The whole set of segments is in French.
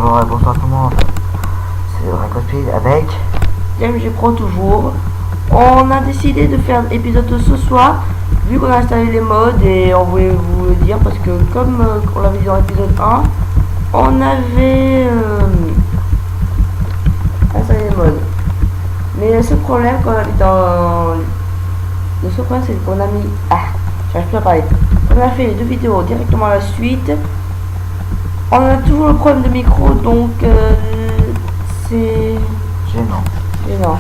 bonjour et bonsoir tout le monde. C'est Dracospeed avec James, je crois toujours. On a décidé de faire l'épisode de ce soir, vu qu'on a installé les mods et on voulait vous le dire parce que comme on l'avait dit dans l'épisode 1, on avait installé les mods. Mais le seul problème qu'on a mis dans... Le seul problème c'est qu'on a mis... j'arrive plus à parler. On a fait les deux vidéos directement à la suite. On a toujours le problème de micro, donc c'est... Gênant. Gênant.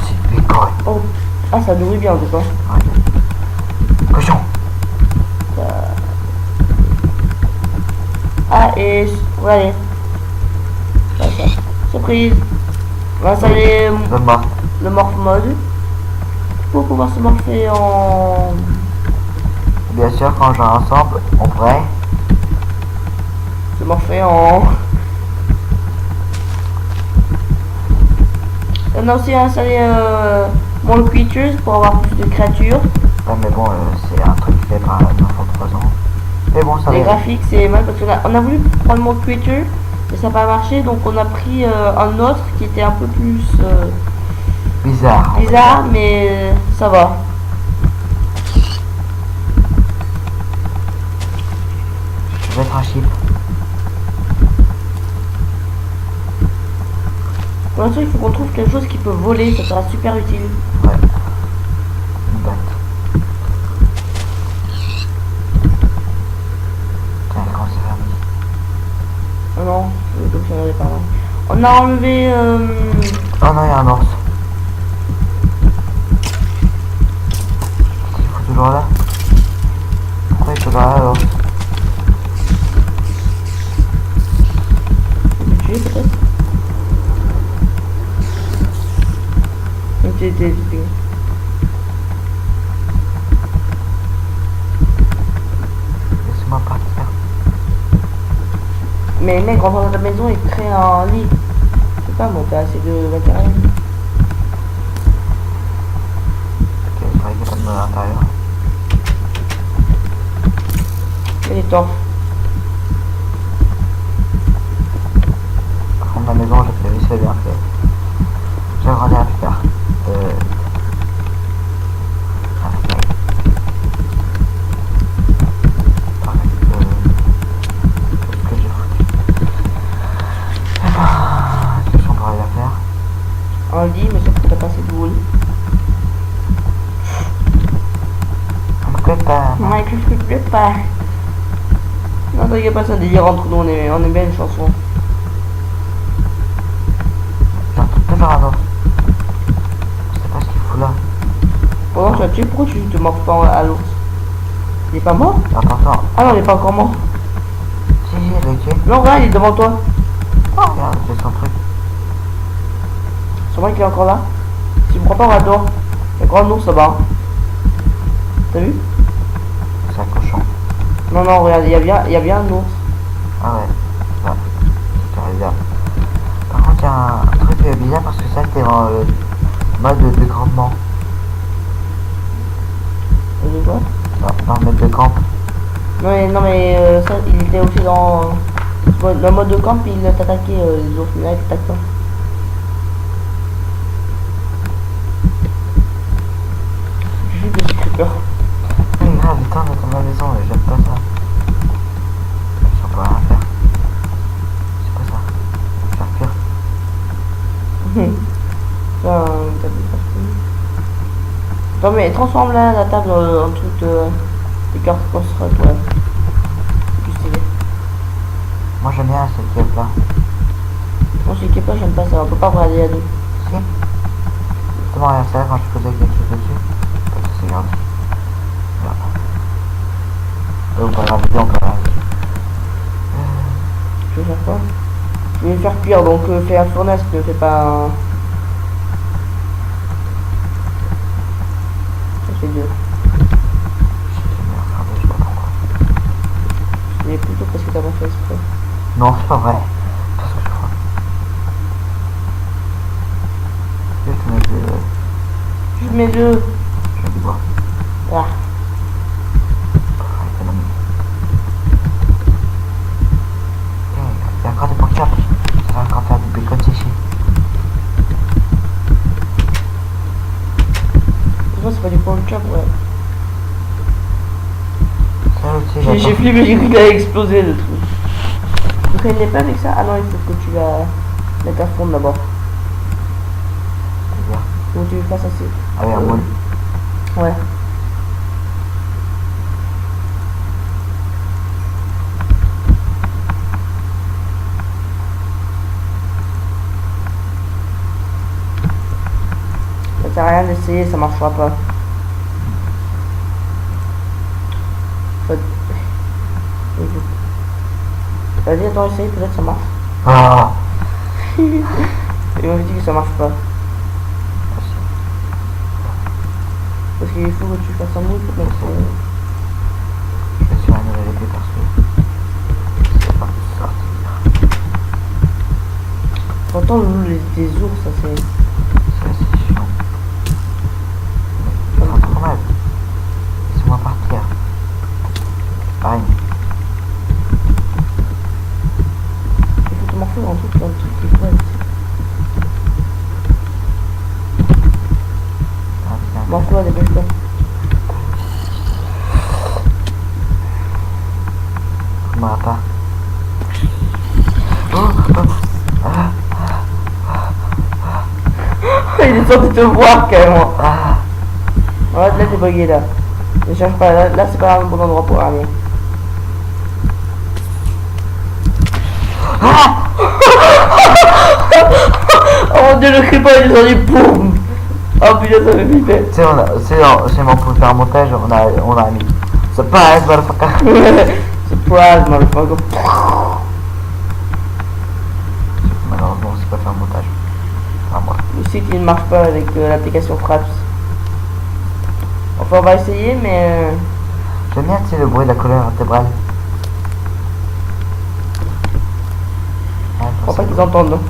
C'est décoré. Oh. Ah, ça nourrit bien en tout cas. Ouais. Cochon. Ah, et regardez. Voilà. Surprise. On va installer le morph mode pour pouvoir se morpher en... Bien sûr, quand on joue ensemble, on pourrait se morpher en... On a aussi installé More Creatures pour avoir plus de créatures. Ouais, mais bon, c'est un truc fait par un enfant de 3 ans. Mais bon, ça va. Les graphiques, c'est mal parce qu'on a voulu prendre More Creatures, mais ça n'a pas marché, donc on a pris un autre qui était un peu plus... bizarre. bizarre, mais ça va. Je vais être un chip. Pour l'instant, il faut qu'on trouve quelque chose qui peut voler, ça sera super utile. Ouais. Une batte. Tiens, comment c'est fermé? Oh non, donc ça n'allait pas là. On a enlevé... Oh non, il y a un ours. Il faut toujours là. Pourquoi il est toujours là, l'ours? tuer peut-être. Laisse-moi partir. Mais mec, rentre dans ta maison et crée un lit. Je sais pas, moi, t'as assez de matériel. Ok, je croyais qu'il y a pas de mode à l'intérieur. Et les torches. Par contre, ma maison, je l'ai fait bien fait. Je vais regarder plus tard. Un lit, mais sauf que t'as pas assez de wool. Ouais, que je peux pas. Non, t'inquiète pas, ça délire entre nous, on est bien une chanson. J'entends toujours un autre. Je sais pas ce qu'il fout là. Pendant que tu as tué, pourquoi tu te mords pas à l'ours? Il est pas mort? Attends. Ah non, il est pas encore mort. Si, je l'ai tué. Non, regarde, il est devant toi. Oh, regarde, c'est son truc. C'est vrai qu'il est encore là. Si tu me crois pas, on va dehors. Il y a grand ours là-bas. T'as vu? C'est un cochon. Non, non, regarde, il y a bien un ours. Ah ouais. Ouais. C'est bizarre. Par contre, il y a un truc bizarre parce que ça, c'était dans le mode de campement. De quoi? Dans le mode de camp. Non mais ça, il était aussi dans le mode de camp, il t'attaquait les ours, mais là il t'attaque pas. Juste des creepers. Mais grave, putain, dans ma maison, j'aime pas ça. Ça peut rien faire. C'est quoi ça? Faire pire. Ça, t'as vu partout. Attends mais transforme la table en truc de cartes construites, ouais. C'est plus stylé. Moi j'aime bien cette cape là. Moi je sais pas, j'aime pas ça, on peut pas regarder à deux. Si. Justement, regarde ça quand je posais quelque chose dessus. Comme ça, c'est grave. Regarde. Pas grave, on peut regarder. Je vais faire quoi? Je vais faire cuire, donc fais un fournaise, ne fais pas un... Ça fait deux. Mais plutôt parce que t'as pas fait exprès. Non, c'est pas vrai. Parce que je crois. Juste mes œufs. Je vais du bois. Ah. J'ai flippé, j'ai cru qu'il allait exploser le truc. Donc il n'est pas avec ça. Ah non, il faut que tu la mettes à fond d'abord. C'est-à-dire. Faut que tu le fasses assez. Ah oui, un moule. Ouais. Ça sert à rien d'essayer, ça marchera pas. Vas-y, attends, essaye, peut-être ça marche. Ah. Et on me dit que ça marche pas. Parce qu'il faut que tu fasses un moule pour mettre. Je vais sur la nouvelle épée parce que c'est pas sortir. Pourtant, des ours, ça c'est. C'est assez chiant. Ils font trop mal. Laissez-moi partir. Aïe. Il faut te morfler un truc qui est ouais. Ah, putain. Morfle-toi, dépêche-toi. Je m'en pas. Oh, ah, Il est sorti de te voir carrément. ah. Ouais, là t'es bugué là. Ne cherche pas, là c'est pas un bon endroit pour aller. Oh mon dieu, le creeper il est sorti, boum. Oh putain, ça me flippait. Tu sais, c'est bon pour faire un montage, on a mis. Surprise, motherfucker. Surprise, motherfucker. Malheureusement, c'est pas faire un montage. Enfin, moi. Je sais qu'il ne marche pas avec l'application Fraps. Enfin, on va essayer, mais. J'aime bien, tu sais, le bruit de la colonne vertébrale. Je crois pas qu'ils entendent, non.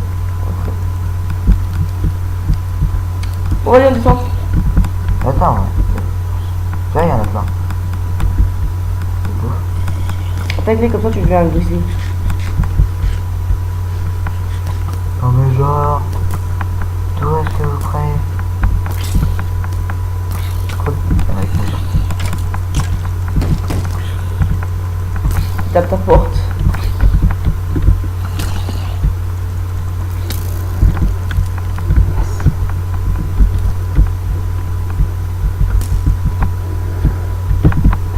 Bon, allez, on descend. Attends, ouais. Tu vois, il y en a plein. Attaque-les comme ça, tu deviens un grizzly. Non mais genre... D'où est-ce que vous croyez? Cool. Tape ta porte.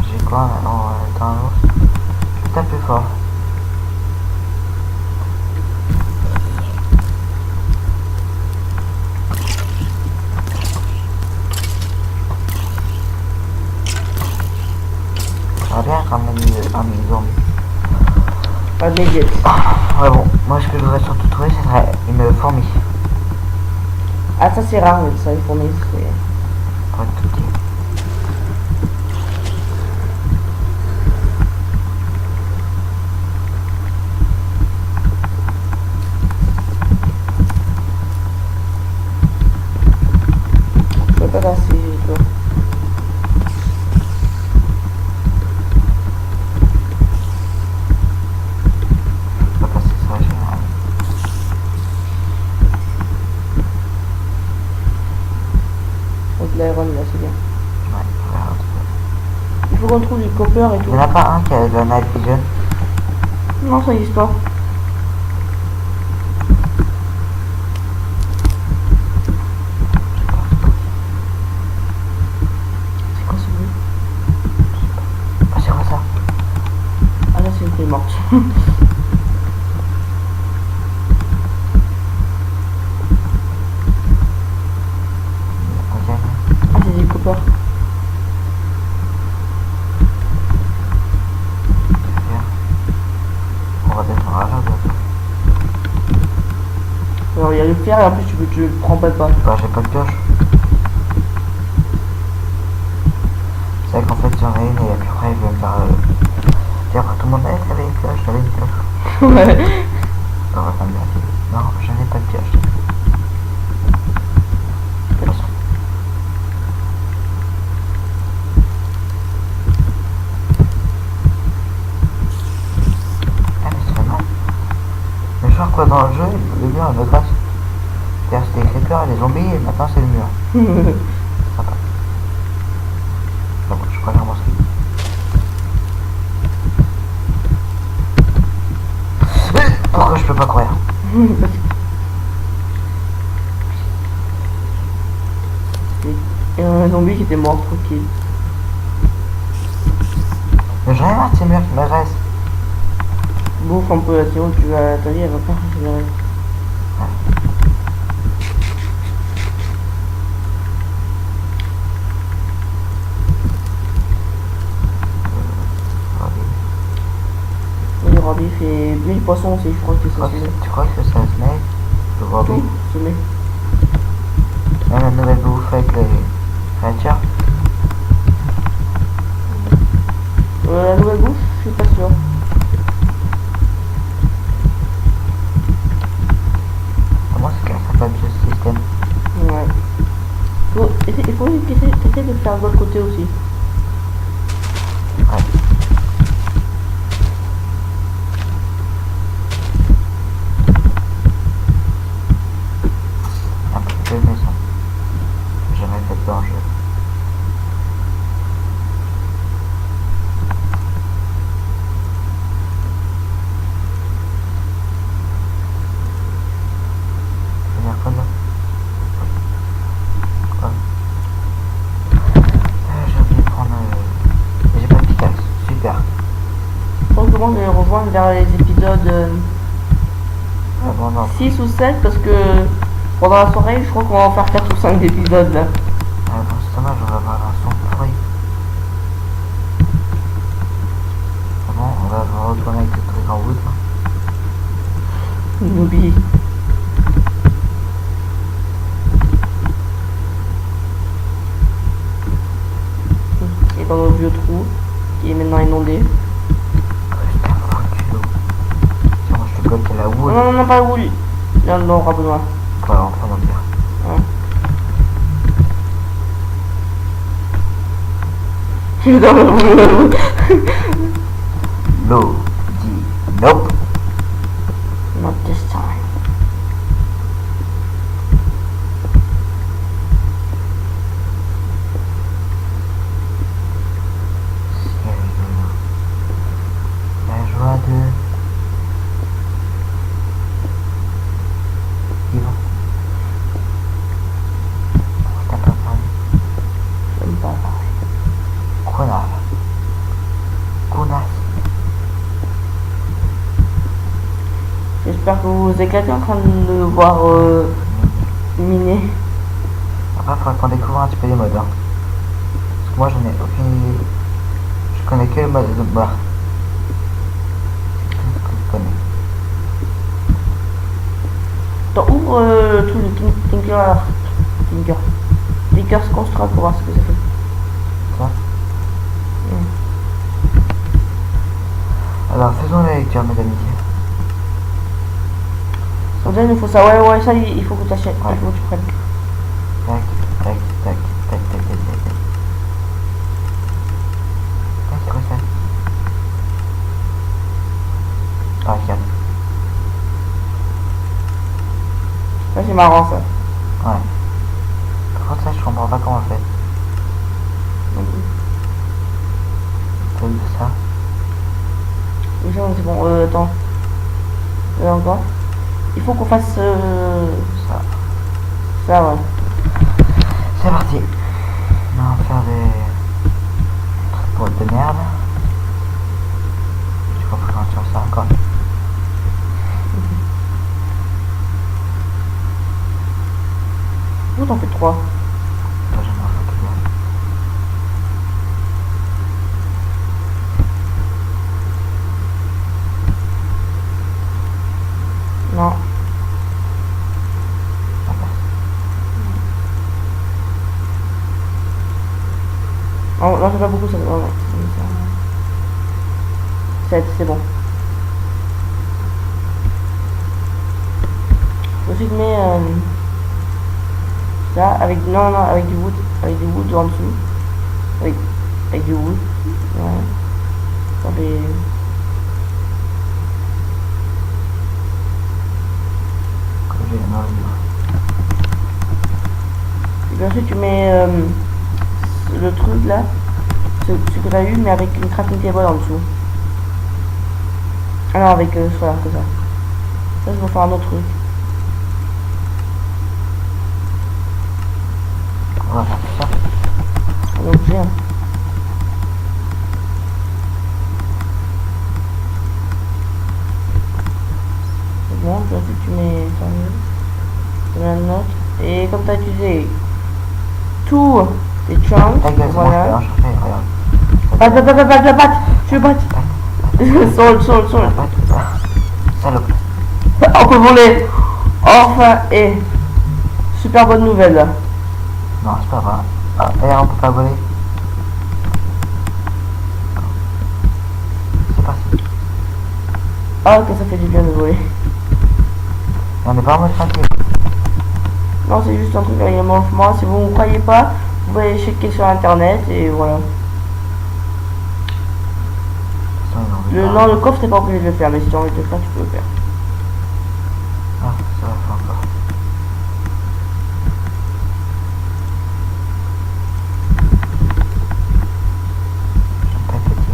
J'ai quoi maintenant dans l'ours? Je vais taper fort. J'aimerais bien ramener un zombie. Pas de médias. Ouais bon, moi ce que je voudrais surtout trouver, ce serait une fourmi. Ah, ça c'est rare, mais ça, les fourmis, c'est. Pour être tout petit. Je peux pas passer, j'ai peur. Je peux passer ça, général. Donc l'iron là, c'est bien. Ouais, voilà, un petit peu. Il faut qu'on trouve du copper et Il tout. n'y en a pas un qui a de la night vision. Non, ça n'existe pas. C'est quoi ce bruit? Ah, c'est quoi ça? Ah là, c'est une fille morte. Ok. Ah, c'est du copper. Bien. On va descendre à la bientôt. Alors, il y a le fer et en plus, tu le prends pas. Bah, j'ai pas de pioche. C'est vrai qu'en fait, j'en ai une et puis après, il va me faire. Dire à tout le monde, hey, t'avais une pioche, t'avais une pioche. Ouais. Ça va pas me dire. Non, je n'ai pas de pioche. De toute façon. Ah, mais c'est pas mal. Mais genre quoi, dans le jeu, le mur il me gratte. C'est-à-dire c'était les creepers et les zombies et maintenant c'est le mur. Sympa. Bon, je crois que j'ai remonté. Et un zombie qui était mort, tranquille. Mais j'en ai marre de ces murs qui m'agressent. Bouffe un peu la sinon tu vas ta vie elle va pas régénérer. Le Robbie fait lui le poisson aussi, je crois que ça se met. Tu crois que ça se met le Robbie? Tout se met. Même la nouvelle bouffe avec les créatures? La nouvelle bouffe, je suis pas sûr. Comment c'est qu'elle s'appelle ce système? Ouais. Il faut essayer de faire de l'autre côté aussi. Ouais. Un peu de maison. J'ai jamais fait dans le jeu. Je vais dire quoi là? Quoi? J'ai oublié de prendre... J'ai pas de pickaxe. Super. Je pense que moi je vais rejoindre vers les épisodes Ah bon non. 6 ou 7 parce que pendant la soirée je crois qu'on va en faire 4 ou 5 épisodes là. Ah bon c'est dommage, on va avoir un son pourri. Ah bon, on va retourner avec le truc en wood là. Newbie. Et dans notre vieux trou qui est maintenant inondé. Putain, foutu l'eau. Si moi je te colle la wood. Non, non, non, pas le wool. Là, on aura besoin. On va rentrer dans le pire. Hein. Je suis dans le wool. L'eau dit nope. Not this time. C'est rigolo. La joie de... Yvan. Pourquoi t'as pas parlé? J'aime pas parler. Connard. Connasse. J'espère que vous vous éclatez en train de me voir miner. Après, il faudrait qu'on découvre un petit peu les modes. Hein. Parce que moi, j'en ai aucune idée. Je connais que le mode de bar. C'est tout ce que je connais. Attends, ouvre le truc de Tinker's Construct pour voir ce que ça fait. Ça. Alors, faisons la lecture, mes amis. Déjà, il faut ça. Ouais, ça, il faut que tu achètes. Ouais. Il faut que tu prennes. Tac, tac, tac, tac, tac, tac, tac. Ah, c'est quoi ça? Ah, regarde. Ça, c'est marrant, ça. Ouais. Par contre, ça, je comprends pas comment on fait. T'as vu de ça? Oui, c'est bon. Attends. Là encore. Il faut qu'on fasse Ça. ça, ouais. C'est parti. On va faire des trucs pour de merde. Je crois qu'on va faire ça encore. Où t'en fais 3? Là, je m'en fous tout bien. Non. Ah bah, Non, non, c'est pas beaucoup, ça. Non, non. 7, c'est bon. Je filmer ça avec non avec du wood en dessous avec du wood, ouais. Dans les... que j'ai dans le livre. Et puis ensuite tu mets le truc là, ce que tu as eu, mais avec une crafting table en dessous. Ah non, avec voilà, que ça. Ça, je vais faire un autre truc. On va faire tout ça. Un objet, hein. C'est bon, toi aussi tu mets ça. Tu mets une note. Et comme tu as utilisé tous tes chunks, Ta gueule, c'est bon, je peux voilà. rien chauffer, regarde. Batte, je vais battre. Sol. Salope. On peut voler. Enfin, et super bonne nouvelle. Non, c'est pas vrai. Ah, et on peut pas voler. C'est parti. Ah, que ça fait du bien de voler. Et on n'est pas en mode tranquille. Non, c'est juste un truc avec le mouvement. Si vous ne croyez pas, vous pouvez checker sur internet et voilà. Non, le coffre, t'es pas obligé de le faire, mais si tu as envie de le faire, tu peux le faire. Ah, ça va faire encore. Je suis très petit.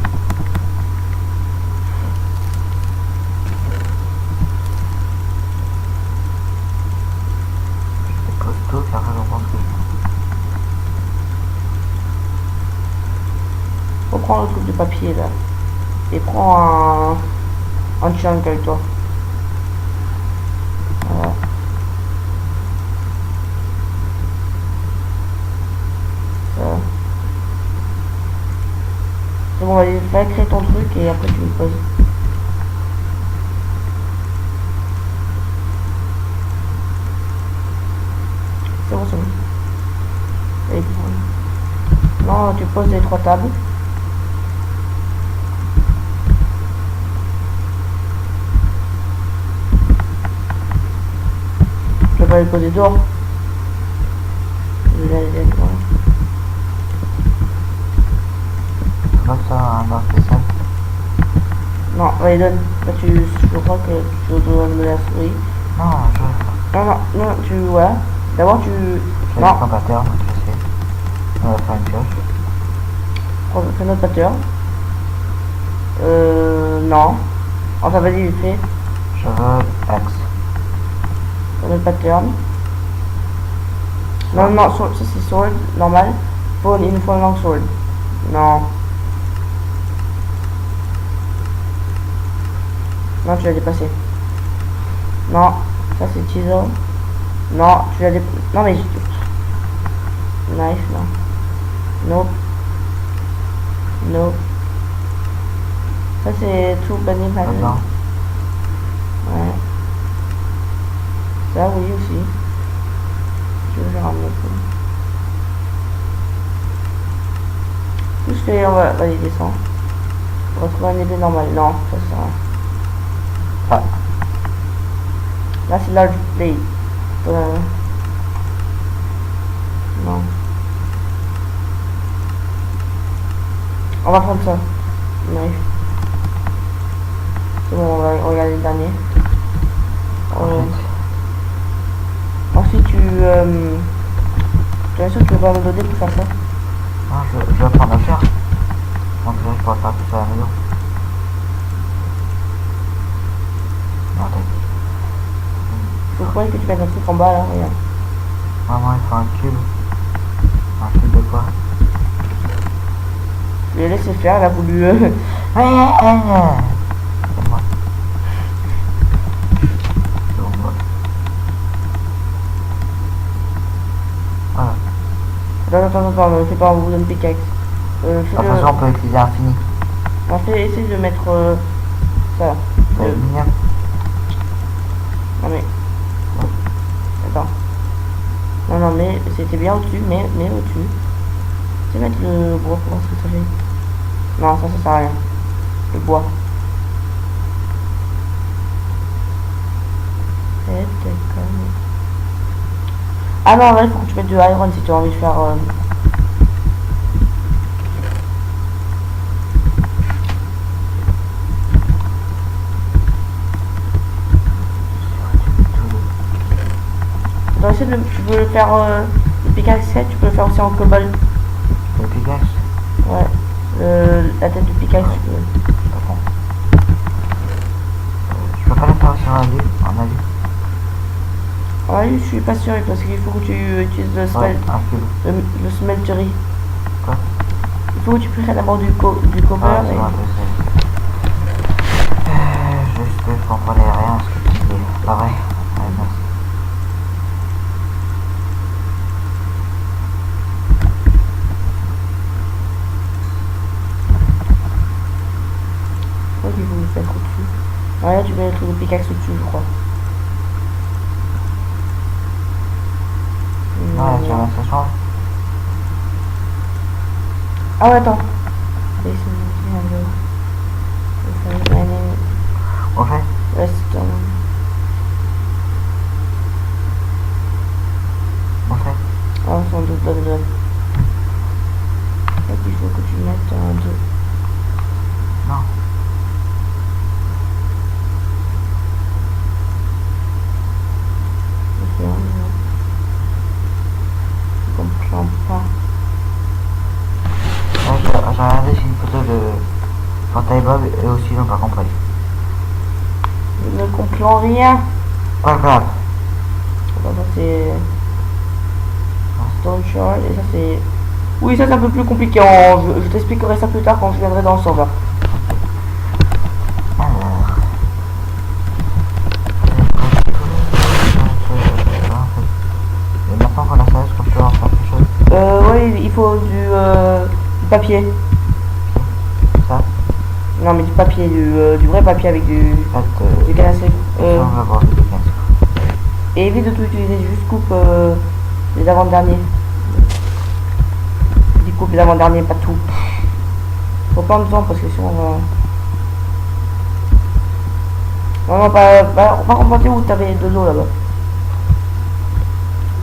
Je dépose tout, car je pense que Faut prendre le truc de papier là. Et prends un chunk avec toi. Voilà. Ça. C'est bon, vas-y, va créer ton truc et après tu me poses. C'est bon, c'est bon. Allez, non, tu poses les 3 tables. Je vais pas les poser dehors. Je vais les mettre, voilà. je vois ça un art spécial. Non, allez, donne. Là, je crois que tu dois me la souris. Non, Non, tu, voilà. D'abord, tu, je non, fais un pattern, je sais. On va faire une pioche. fais notre pattern. Non. Enfin, vas-y, fais. Je veux X. Fais notre pattern. Non, non, ça c'est sword, normal. Il nous faut un long sword. Non. Non, tu l'as dépassé. Non, ça c'est chisel. Non, tu l'as dépassé. Non, mais. Knife, non. Nope. Nope. Ça c'est tout banning pattern. Maintenant, Ouais. Ça, oui, aussi. Je vais ramener tout. Tout ce que on va. Vas-y, descends. On va trouver un épée normal. Non, ça sert à rien. ah, Là, c'est large blade. Non. On va prendre ça. Knife. C'est bon, on va regarder le dernier. Ensuite, tu es sûr que tu veux pas me donner pour faire ça? non, je vais prendre la pierre. Donc là, je pourrais faire tout ça à la maison. Non, t'inquiète. Je croyais que tu mettes un truc en bas là, regarde. Maman, il faut un cube. Un cube de quoi? Je l'ai laissé faire, elle a voulu. C'est moi. C'est bon, moi. Voilà. Attends, ne fais pas un wooden pickaxe. De toute façon, on peut utiliser infini. On fait essayer de mettre ça. L'aluminium. Non mais. Attends. Non, mais c'était bien au-dessus, mais au-dessus. Tu sais mettre le bois pour voir ce que ça fait. Non, ça sert à rien. Le bois. Ah non, là, il faut que tu mettes du iron si tu as envie de faire. Dans essayer de, tu peux le faire le pickaxe 7, tu peux le faire aussi en cobalt. Le pickaxe. Ouais. La tête du pickaxe, tu peux. Attends. Je peux pas le faire sur un livre. En je suis pas sûr parce qu'il faut que tu utilises le, Ouais, un cube. le smeltery. Quoi? Il faut que tu prennes d'abord du copper Ah, c'est et... bon, juste que je comprenais rien à ce que tu dis. Pas vrai? Ouais, merci. Je crois qu'il faut le mettre au-dessus. Ah là tu mets le truc de pickaxe au-dessus je crois. Ouais, tu vois, ça change. Ah ouais attends. On fait? Redstone. On fait? Ah sans doute là dedans. Donc il faut que tu mettes un 2. Non. Je comprends pas. Ouais, j'ai regardé, j'ai une photo de Portail Bob et aussi ils n'ont pas compris. Je ne comprends rien. Pas grave. Attends, ça c'est Stone Shard et ça c'est... Oui ça c'est un peu plus compliqué. Je t'expliquerai ça plus tard quand je viendrai dans le serveur. Alors... Et maintenant qu'on a ça, est-ce qu'on peut en faire quelque chose? Oui il faut du papier. Ça? Non mais du papier, du vrai papier avec du canne à sucre. On va voir du canne. Et évite de tout utiliser, juste coupe les avant-derniers. Je dis coupe les avant-derniers, pas tout. Faut pas en temps parce que sinon on va... Non, pas remonter où t'avais de l'eau là-bas.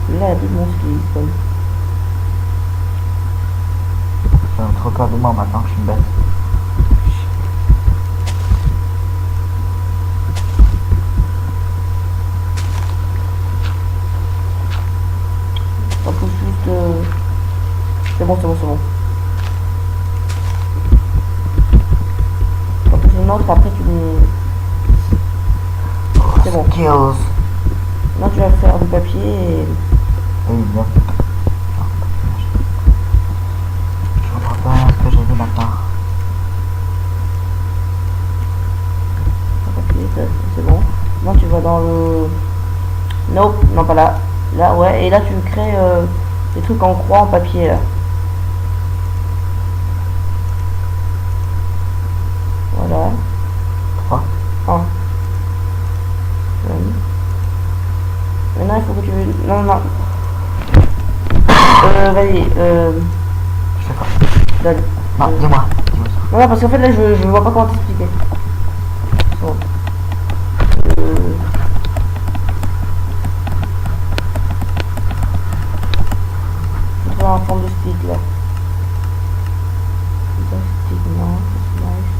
Là, il y a plus de monstres qui spawn. J'ai trop peur de moi maintenant que je suis une bête. Ça pousse juste... C'est bon, c'est bon, c'est bon. Ça pousse une autre, après tu me... C'est bon. Skills. Là tu vas faire du papier et... Oui, bien. Je comprends pas rien à ce que j'ai dit maintenant. Papier, c'est bon. Là tu vas dans le... Nope, non pas là. Là, ouais, et là tu crées des trucs en croix en papier là. Voilà. 3. 1. Maintenant il faut que tu... Non, non. Vas-y, Je sais pas. donne. Non, dis-moi. Dis-moi ça. Non, non, parce qu'en fait là je vois pas comment t'expliquer. Bon. Je vois en forme de stick là. Ça, stick, non, c'est nice.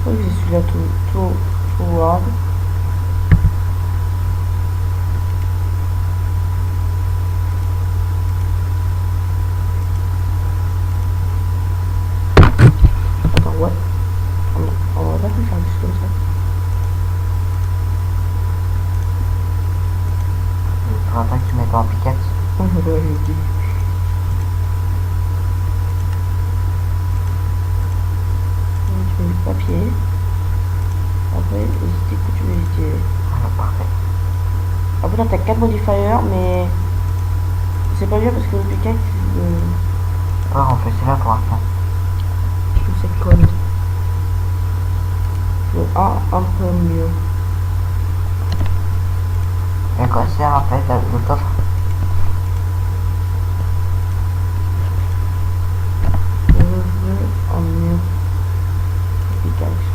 Oui, c'est celui-là tout hard. Attends, ouais. On va pas faire juste comme ça. Il faudra pas que tu mettes en piquette. Ouais, j'ai dit. Tu mets du papier. Après, le stick que tu veux utiliser. Voilà, parfait. Après, là, t'as 4 modifiers, mais c'est pas bien parce que le pickaxe, Alors, on fait cela pour l'instant. je trouve c'est conne. Le 1 un peu mieux. Et à quoi sert en fait le coffre? Je veux un mieux. Le pickaxe.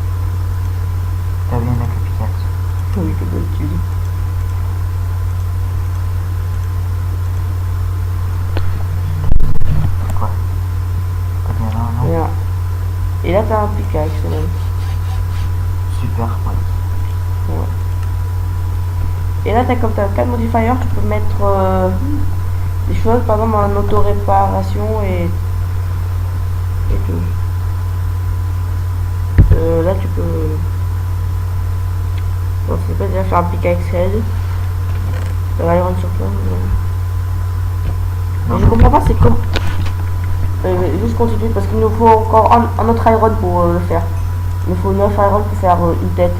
T'as bien mettre le piquette. Oui, que d'habitude. Quoi? Pas bien, non, non. Rien. Et là, t'as un pickaxe, même. Super, ouais. Ouais. Et là, comme tu as 4 modifiers, tu peux mettre des choses, par exemple en auto-réparation et tout. Là, tu peux. Bon, c'est pas déjà faire un pic à Excel. Iron sur toi. Mais je comprends pas, c'est comme. Juste continuer parce qu'il nous faut encore un autre iron pour le faire. Il nous faut 9 iron pour faire une tête.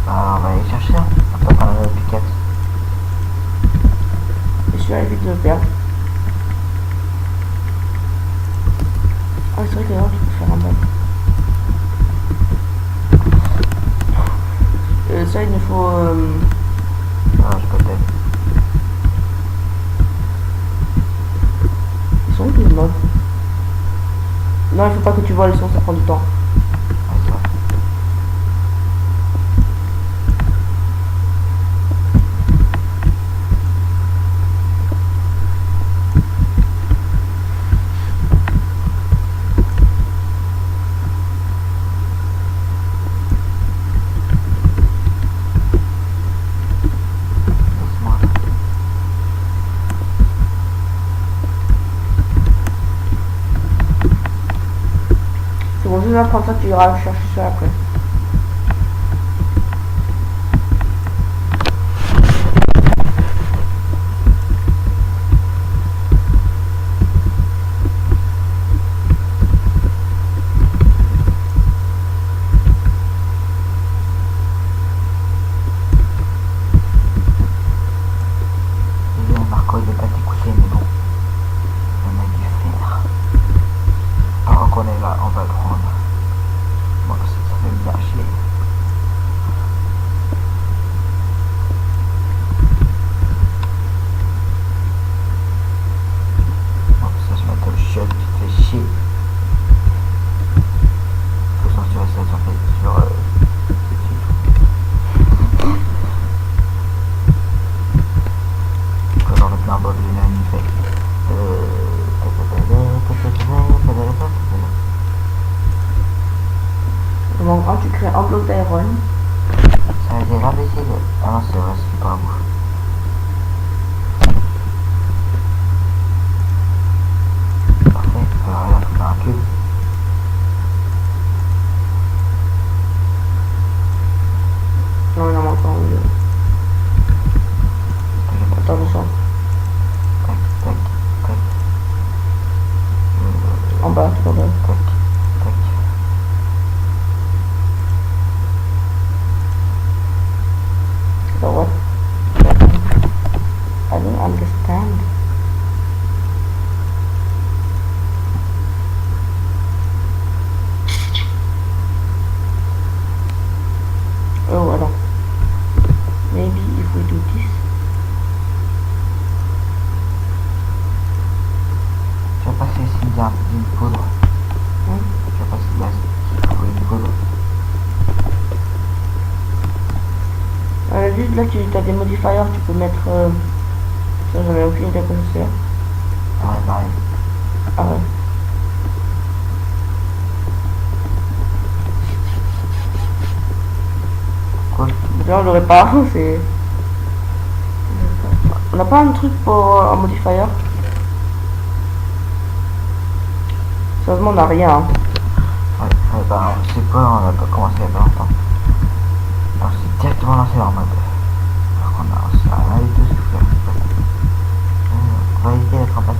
Alors, on va aller chercher. On va prendre la piquette. Et celui-là, évite de le perdre. Ah, c'est vrai que là, tu peux faire un bon. Ça, il nous faut. Ah, je peux peut-être. Ils sont où les modes? Non, il faut pas que tu vois le son, ça prend du temps. Ah, c'est vrai. Laisse-moi. C'est bon, je vais prendre ça, tu iras chercher ça après. Désolé, Marco, il veut pas t'écouter, mais bon. Le mec du fer. Alors qu'on est là, on va le prendre. Bon, ça fait bien chier. Bon, ça se met au shot, tu te fais chier. Faut censurer ça sur que j'en mette un bol de fait. Donc, tu crées un bloc d'iron. Ça a été grave ici. Ah non, c'est vrai, c'est pas beau. Parfait. Alors là, faut faire un cube. Non, il en manque encore deux. Attends, je sens. Tac, tac, tac. En bas, tout en bas. Tac, tac. So what? I don't understand. Oh, alors. Maybe if we do this. Tu vas passer ici d'une poudre. Hein? Tu vas passer là, il faut une poudre. Juste là, tu as des modifiers, tu peux mettre. Ça, j'en ai aucune idée à quoi ça sert. Ah ouais, pareil. Ah ouais. Cool. Déjà, on l'aurait pas, c'est. On n'a pas un truc pour un modifier. Sérieusement, on n'a rien. Hein. Ouais, bah, c'est quoi, on a pas commencé il y a pas longtemps. On s'est directement lancé en mode. Alors qu'on a rien du tout ce que faire. On va éviter d'être en pâte.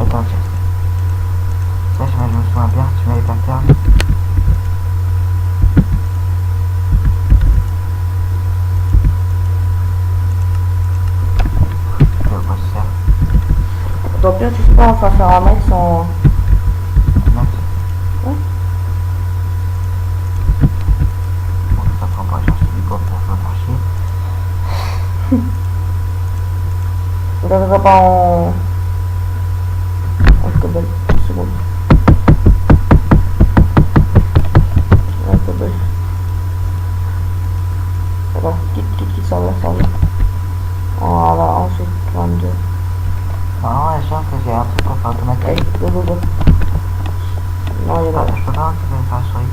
Attends, tiens. Ça, je me souviens bien, tu m'avais pas faire. Donc, pire, tu sais pas, on va faire un max en. Max. Ouais. Bon, ça prend pas chercher du bois pour faire chier. On ne pas en. En cobble. Une seconde. Un cobble. Alors, qui sort là, sort là. Voilà, ensuite 22. Non, je sens que j'ai un truc pour faire automatique. Allez, go, go, go. Non, il y en a. Je peux pas retirer une page sur X,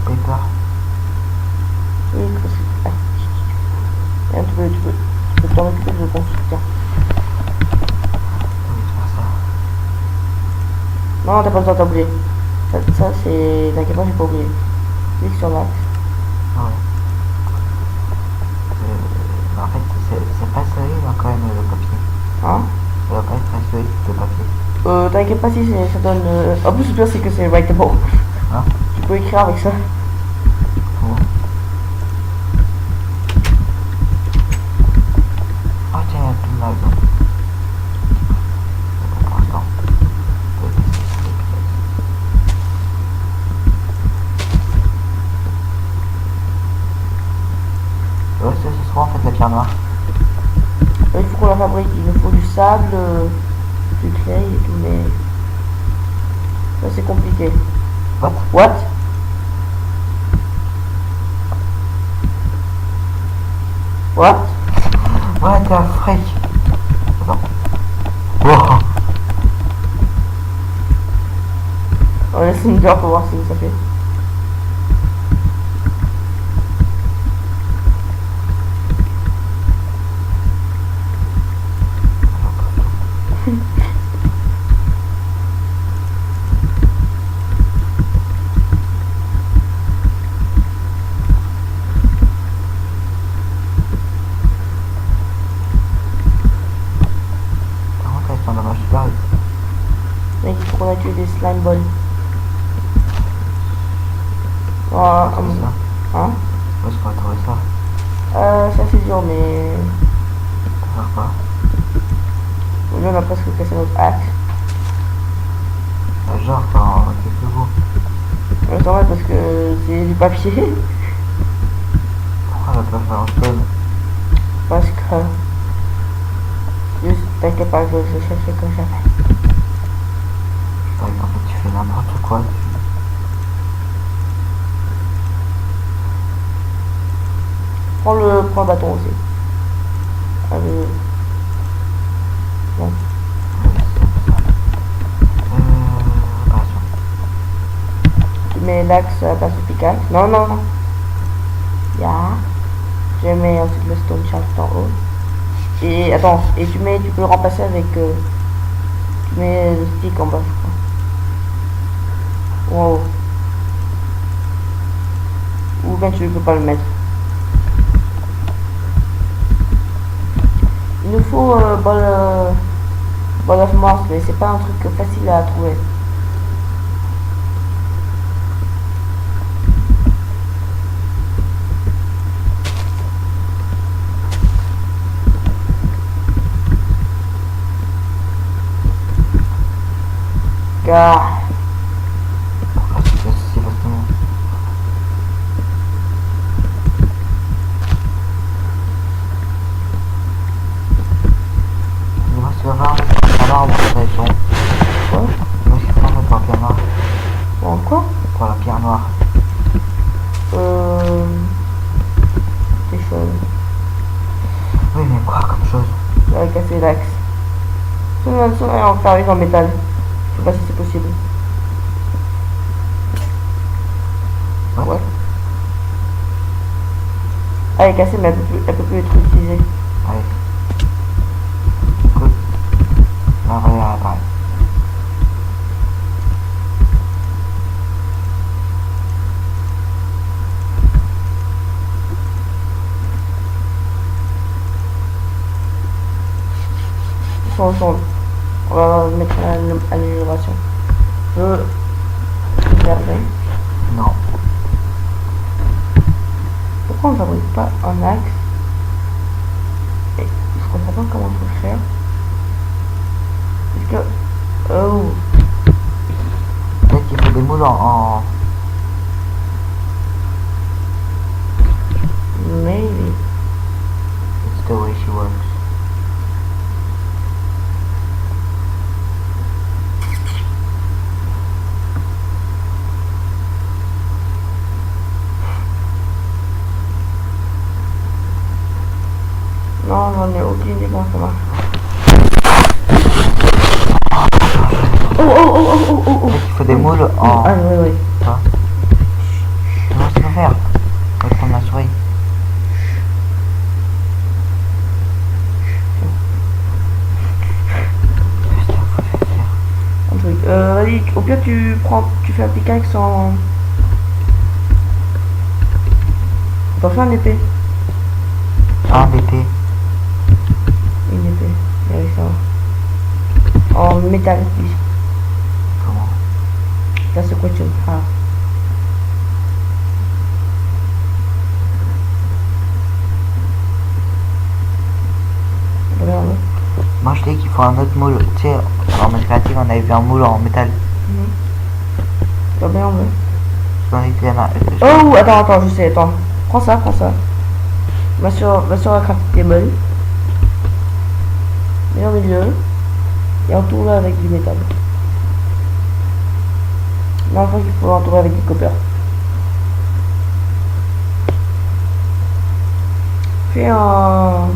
Paper. Oui, parce que. Ah. Et tu peux t'en occuper de ton soutien. Oui, je fais ça. Non, t'as pas besoin, t'as oublié. Ça c'est. T'inquiète pas, j'ai pas oublié. Clique sur Max. Ah ouais. En fait, c'est pas serré là, quand même le papier. Hein? Ça va pas être très serré le papier. T'inquiète pas si ça donne. En plus, le pire c'est que c'est writable. Hein? Tu peux écrire avec ça. Bon. Ah tiens, il y a plus de lag. Pour l'instant. Ouais, ce sera en fait la pierre noire. Il faut qu'on la fabrique. Il nous faut du sable, du clay et tout, mais. Ça c'est compliqué. What? What? What? Ouais, t'es un freak. Attends. Wow. On laisse une heure pour voir ce que ça fait. Par contre, elles sont dommage super vite. Mec, il faut qu'on a tué des slime balls. Oh, C'est ça. hein? Où est-ce qu'on va trouver ça? Ça c'est dur, mais. Pour faire quoi? Aujourd'hui, on a presque cassé notre axe. Genre, dans quelques jours. C'est normal parce que c'est du papier. Pourquoi on va pas faire en stone? Parce que. Juste, t'inquiète pas, je vais chercher comme jamais. En fait, tu fais n'importe quoi. Prends le bâton aussi. Allez. Bon. Réparation. Tu mets l'axe à la place du pickaxe. Non, non, non. Ya. Je mets ensuite le stone shaft en haut. Et attends, et tu peux le remplacer avec. Tu mets le stick en bas, je crois. Ou en haut. Ou bien tu ne peux pas le mettre. Il nous faut Ball of Mars, mais c'est pas un truc facile à trouver. Car Pourquoi tu fais si facilement? Dis-moi si tu vas voir un arbre avec ton. quoi? Dis-moi si tu vas mettre pour la pierre noire. Bon, quoi? Pour la pierre noire. Des choses. Oui, mais quoi comme chose? J'aurais cassé l'axe. Sinon, on va faire en métal. Je sais pas si c'est possible. Ouais. Elle est cassée, mais elle peut plus être utilisée. Allez. Écoute. Là, on va aller à l'appareil. Son. On va mettre à l'amélioration. Je regarder. Non. Pourquoi on ne fabrique pas un axe? Et je comprends pas comment il faut faire. Parce que. Oh. Peut-être qu'il faut des moules en. Maybe. It's the way she works. Non, j'en ai aucune idée comment ça marche. Oh. Il faut des moules en... Ah oui. Ah. Comment ça va faire? On va prendre la souris. Un truc. Vas-y, au pire tu fais un pickaxe en... On va faire une épée. Ah, l'épée. Une épée. Allez, ça va. En métal, oui. Comment? That's the question. Ah. Regarde. Moi je dis qu'il faut un autre moule. Tu sais, en mode créatif, on avait vu un moule en métal. Pas bien, ouais. Parce qu'on dit qu'il y en a... Oh, attends, je sais, attends. Prends ça. Va sur la crafting table. Mets au milieu. Et entoure-le avec du métal. Non, je crois qu'il faut l'entourer avec du copper. Fais un...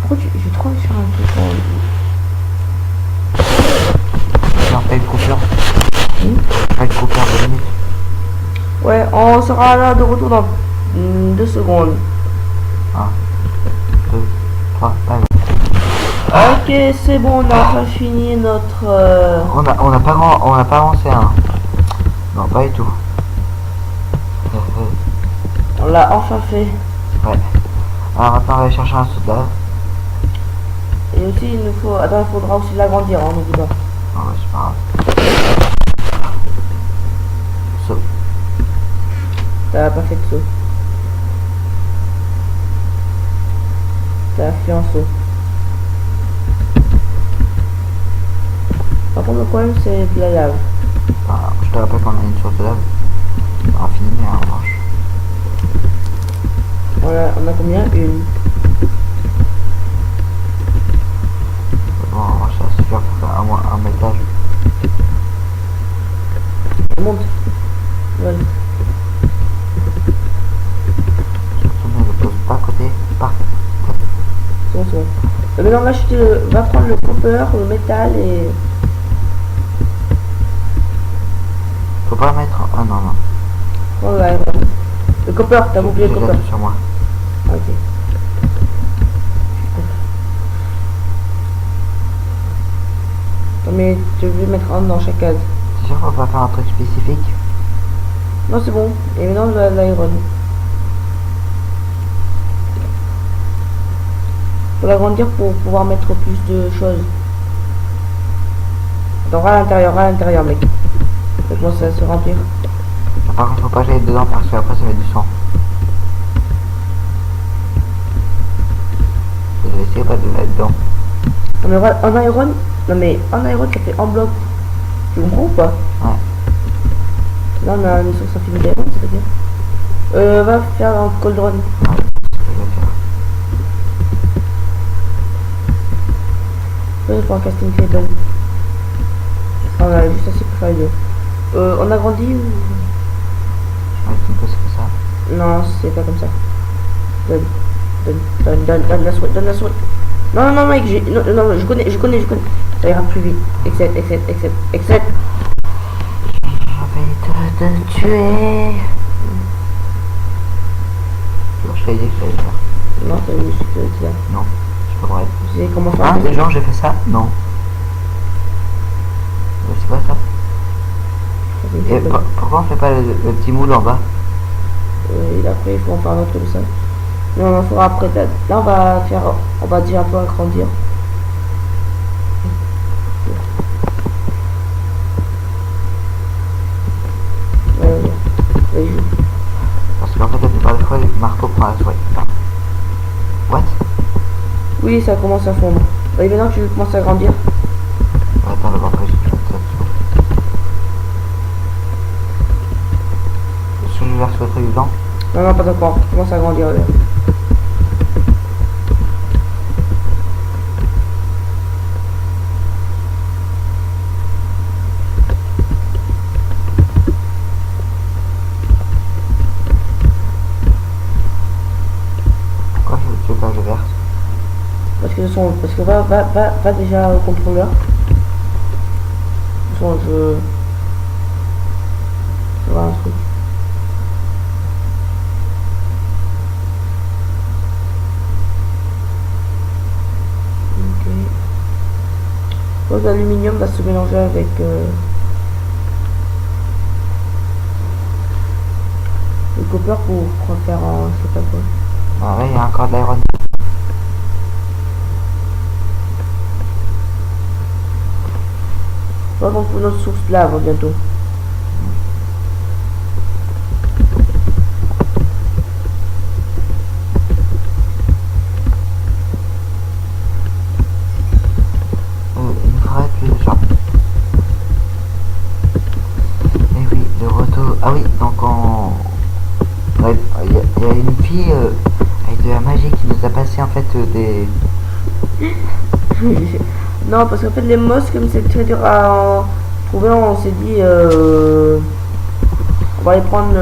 Pourquoi j'ai trop envie de faire un truc Non, pas une coupure. en... Pas une coupure de minutes. Ouais, on sera là de retour dans 2 secondes. 1, 2, 3, bye. Ok, c'est bon, on a enfin fini notre... On n'a pas avancé, hein. Non, pas du tout. On l'a enfin fait. Ouais. Alors maintenant on va aller chercher un soldat. Et aussi, il nous faut... Attends, il faudra aussi l'agrandir, hein, n'oublie pas. Oh, ouais, c'est pas grave. Saut. T'as pas fait de saut. T'as fait un saut. Par contre, le problème, c'est de la lave. Voilà, je te rappelle qu'on a une source de lave. On a fini, mais en revanche. Voilà, on a combien? Une. Bon, en revanche, ça va suffire pour faire un étage. Monte. Vas-y. Surtout, ne le pose pas à côté. Pas. C'est bon. Maintenant, là, va prendre le copper, le métal et... Faut pas mettre... Ah non. Prends le iron. Le copper, t'as oublié le J'ai copper. tout sur moi. Ok. Non, mais tu veux mettre un dans chaque case. C'est sûr qu'on va pas faire un truc spécifique. Non, c'est bon. Et maintenant, l'iron. Faut l'agrandir pour pouvoir mettre plus de choses. Attends, à l'intérieur, mec. Ça commence à se remplir. Par contre, faut pas que j'aille dedans parce qu'après ça met du sang. Je vais essayer pas de le mettre dedans. Non, mais en iron, ça fait en bloc. Tu comprends ou pas? Ouais. Là, on a une source infinie d'iron, ça veut dire. Va faire un cauldron. Ouais, c'est ce que je vais faire. Il faut un casting table. On a juste assez pour faire les deux. On agrandit ou... Ouais, c'est un peu ce que ça. Non, c'est pas comme ça. Donne la souris. Non, mec, non, je connais. Ça ira plus vite. Accept. Je vais te tuer. Je t'ai dit que j'allais le faire. Non, t'as vu, c'est là. Non, je peux pas. Tu sais comment faire? Ah, des gens, j'ai fait ça? Non. C'est pas ça. Et pourquoi on fait pas le petit moule en bas? Et après, il faut en faire un autre comme ça. Non, on en fera après. Là, on va déjà un peu agrandir. Ouais. Parce qu'en fait, la plupart des fois, le marteau prend la souris. What? Oui, ça commence à fondre. Et maintenant, tu commences à grandir. Attends, d'abord, après, j'ai fait ça. Est-ce que je vais verser le truc dedans? Non, pas encore. Tu commences à grandir. Là. Pourquoi tu veux pas que je verse? Parce que va déjà au contrôleur. son, je vois un truc. Ok. Donc l'aluminium va se mélanger avec le copper pour faire un, je sais pas quoi. Ah ouais, il y a encore de l'iron. On va pour notre source de lave bientôt. Il me faudrait plus de gens. Et oui, le retour. Ah oui, donc ouais, il y a une fille avec de la magie qui nous a passé en fait des. Non, parce qu'en fait, les mosques, comme c'est très dur à trouver, on s'est dit, on va les prendre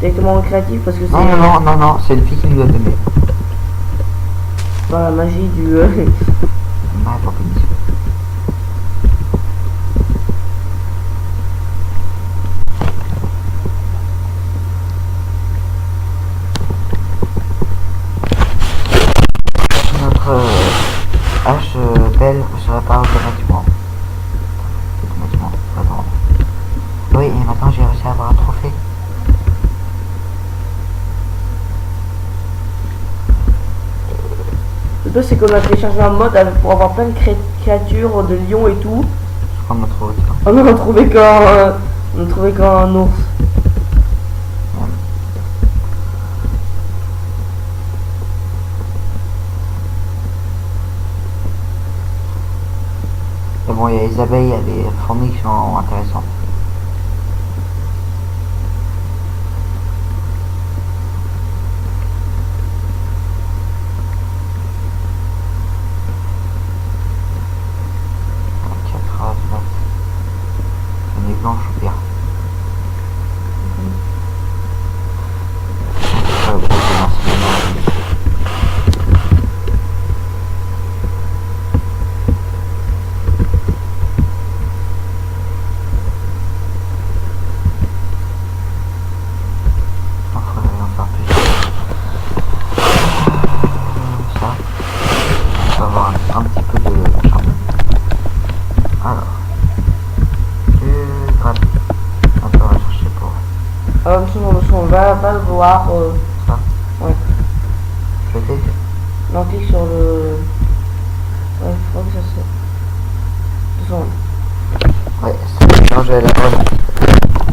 directement en créatif parce que c'est Non, c'est une fille qui nous a donné. dans la magie du. Ouais, pour finir. Notre hache belle se répare automatiquement. Attends. Oui, et maintenant j'ai réussi à avoir un trophée. Le truc, c'est qu'on a téléchargé un mode pour avoir plein de créatures, de lions et tout. Je crois qu'on a trouvé ça. On a trouvé qu'un ours. Mais bon, il y a les abeilles, il y a les fourmis qui sont intéressantes. Blanche ou bien. Un petit peu de charbon. Alors, tu grattes. Attends, on va chercher pour On va le voir. ça. Ouais. Je clique. Non, clique sur le. Ouais, je crois que ça se. Ouais, c'est non, j'ai l'iron.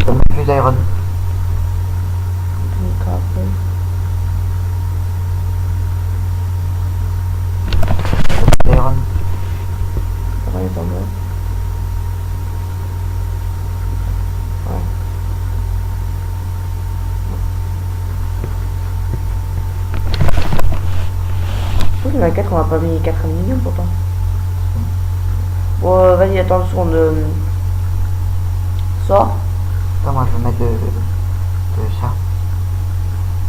Ça me plus d'iron. Iron. Ça est pas bon. Ouais. Je trouve qu'il y en a 4 qu'on a pas mis 4 millions pourtant. Bon, vas-y, attends une seconde. Sors. Attends, moi je vais mettre de ça.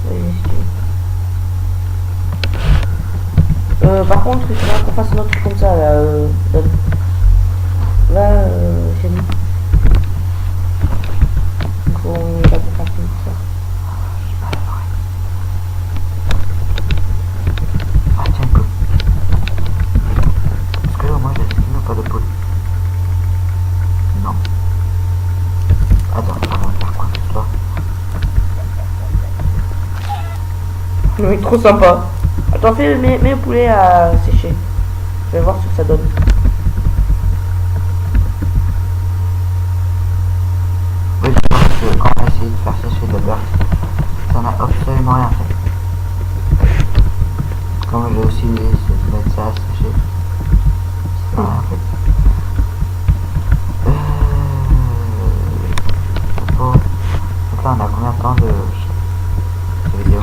Vas-y, si tu veux. Par contre, il faudra qu'on fasse un autre truc comme ça là. Là, c'est nous. Il faut on va faire comme ça. Ah tiens, cool. Est-ce que moi j'ai skin ou pas de poule? Non. Attends, on va faire quoi que ce soit. Oui, trop sympa. Attends, mets le poulet à sécher. Je vais voir ce que ça donne. Oui, je pense que quand on a essayé de faire sécher le beurre, ça n'a absolument rien fait. Comme j'ai aussi essayé de mettre ça à sécher, ça n'a rien fait. Donc là on a combien de temps de vidéo?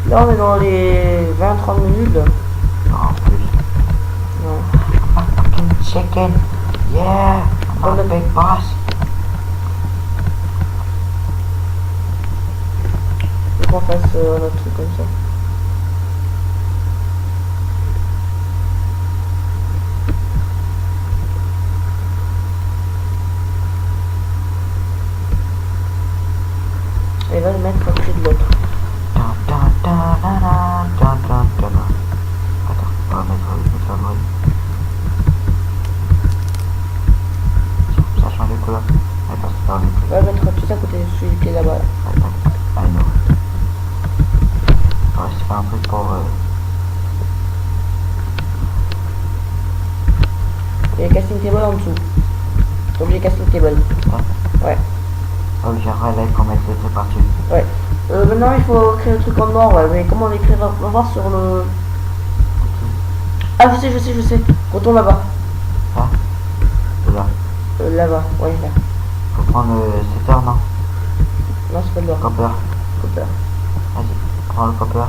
Là, on est dans les 20-30 minutes. Là. Non, plus. Non. A fucking chicken! Yeah! I'm a big boss! Faut qu'on fasse un autre truc comme ça. pour... Il y a le casting table en dessous. Donc j'ai casting table. Ouais. Oh, j'aimerais là qu'on mette le truc par-dessus. Ouais. Maintenant il faut créer le truc en noir, ouais. Mais comment on l'écrire? On va voir sur le... Ah je sais. Retourne là-bas. Ah, là. Là-bas, ouais là. Faut prendre le setter, non? Non c'est pas le noir. Copper. Copper. Vas-y, prends le copper.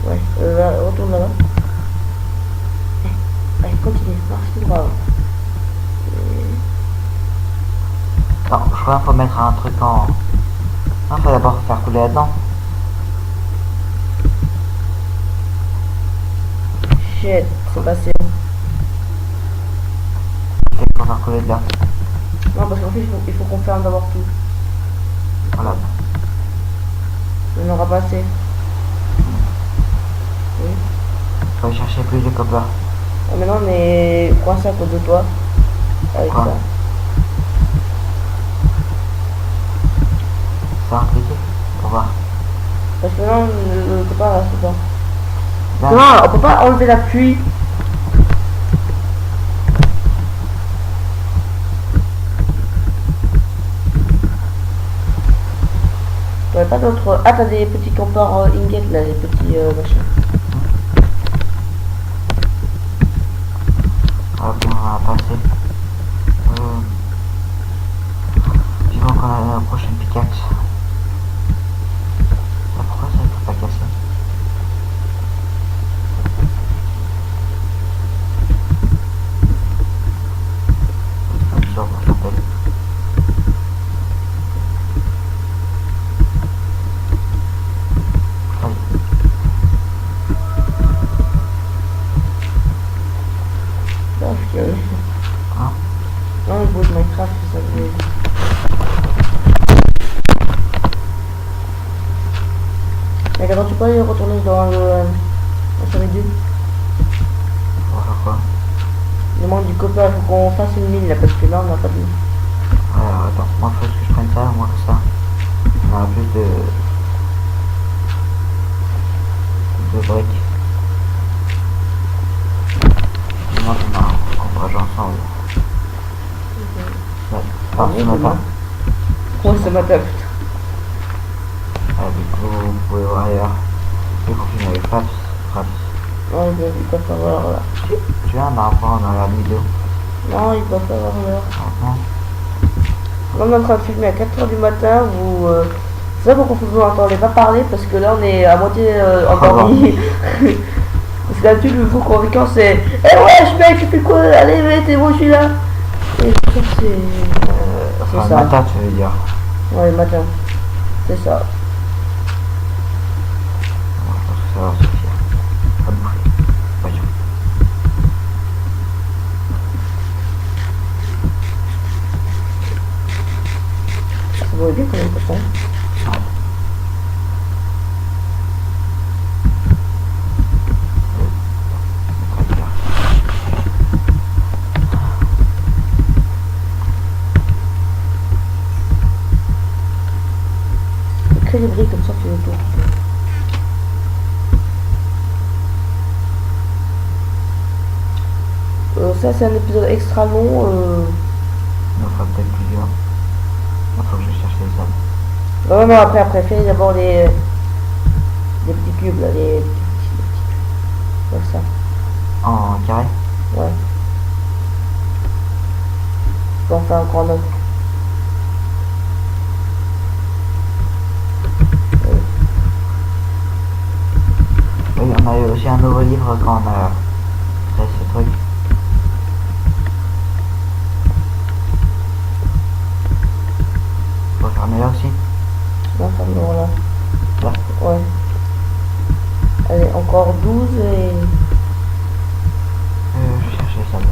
Ouais, retourne là-bas. Allez, continue, marche tout droit. Non, je crois qu'il faut mettre un truc en... Non, faut d'abord faire couler là-dedans. Shit, c'est passé. Il faut faire couler de là. Non, parce qu'en fait, il faut qu'on ferme d'abord tout. Voilà. On n'aura pas assez. Oui. Faut aller chercher plus de copper. Ah, maintenant, on est coincé à cause de toi. Avec Quoi? ça. Ça va cliquer pour voir. Parce que non, le copain reste dedans. Là, Non, on peut pas enlever la pluie. Ouais, pas d'autres. Ah, t'as des petits campeurs ingot là, les petits machins. voilà, puis on va passer. Vivons qu'on a la prochaine pickaxe. Ah, pourquoi ça ne peut pas casser? Comme ça, on s'appelle. Hein? Non, le beau de Minecraft, c'est ça que j'ai. Mais quand tu peux aller retourner dans le du On va faire quoi? il manque du copper, il faut qu'on fasse une mine là parce que là on n'a pas de mine. Ouais, alors, attends, moi faut que je prenne ça, moi que ça. On a plus de briques. Moi on va jouer ensemble. Ouais, enfin, ce matin. Ouais, ce matin, putain. Du coup, vous pouvez voir ailleurs. Je vais continuer avec Fraps. Non, il peut pas savoir là. Tu as un arbre dans la vidéo. Non, il peut pas savoir l'heure. Franchement. Là, on est en train de filmer à 4h du matin, vous... C'est ça pourquoi vous n'entendez pas parler, parce que là on est à moitié endormi. Parce que d'habitude le jour qu'on week-end c'est eh wesh mec tu fais quoi? Allez vite et moi je suis là. Et ça c'est... Enfin, le ça. matin, tu veux dire. Ouais le matin. C'est ça. Bon, je pense que ça va suffire. À bouffer. Voyons. Ça vaut bien quand même pourtant. Ouais. Très bien. Crée des briques comme ça tu fais le tour. Ça c'est un épisode extra long. Il en fera peut-être plusieurs. Il faut que je cherche les sables. Non, après, fais d'abord les petits cubes là, les petits. Comme ça. En carré? Ouais. Je peux en faire encore un autre. Oui, on a eu aussi un nouveau livre quand on a créé ce truc. Faut fermer là aussi. Non, ça me là. Là. Ouais. Allez, encore 12 et... Je cherche les sables.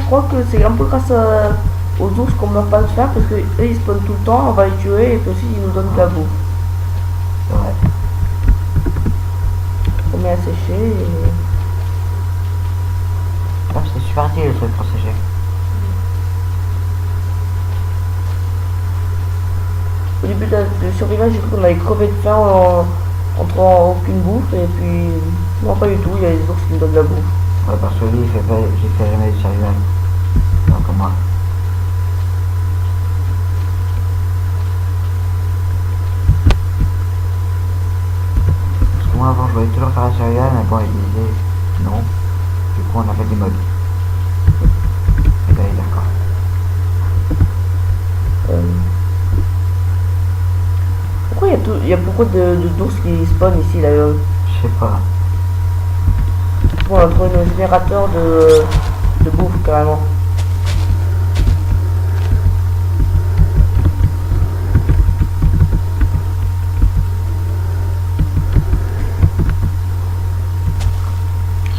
crois que c'est un peu grâce aux ours qu'on meurt pas de faire parce que eux ils spawnent tout le temps, on va les tuer et puis aussi ils nous donnent de la bouffe. Ouais. On met à sécher et... Ah, c'est super utile le truc pour sécher. Au début du survivage, j'ai cru qu'on allait crever de faim en trouvant aucune bouffe et puis... Non, pas du tout, il y a les ours qui nous donnent de la bouffe. Ouais, parce que lui, j'ai fait jamais du survival. Non, comme moi. Parce que moi, avant, je voulais toujours faire du survival, mais bon, il disait non. Du coup, on a fait des mods. Et ben, d'accord. Pourquoi il y a beaucoup d'ours qui spawnent ici là Je sais pas. Bon, on a trouvé nos générateurs de bouffe carrément.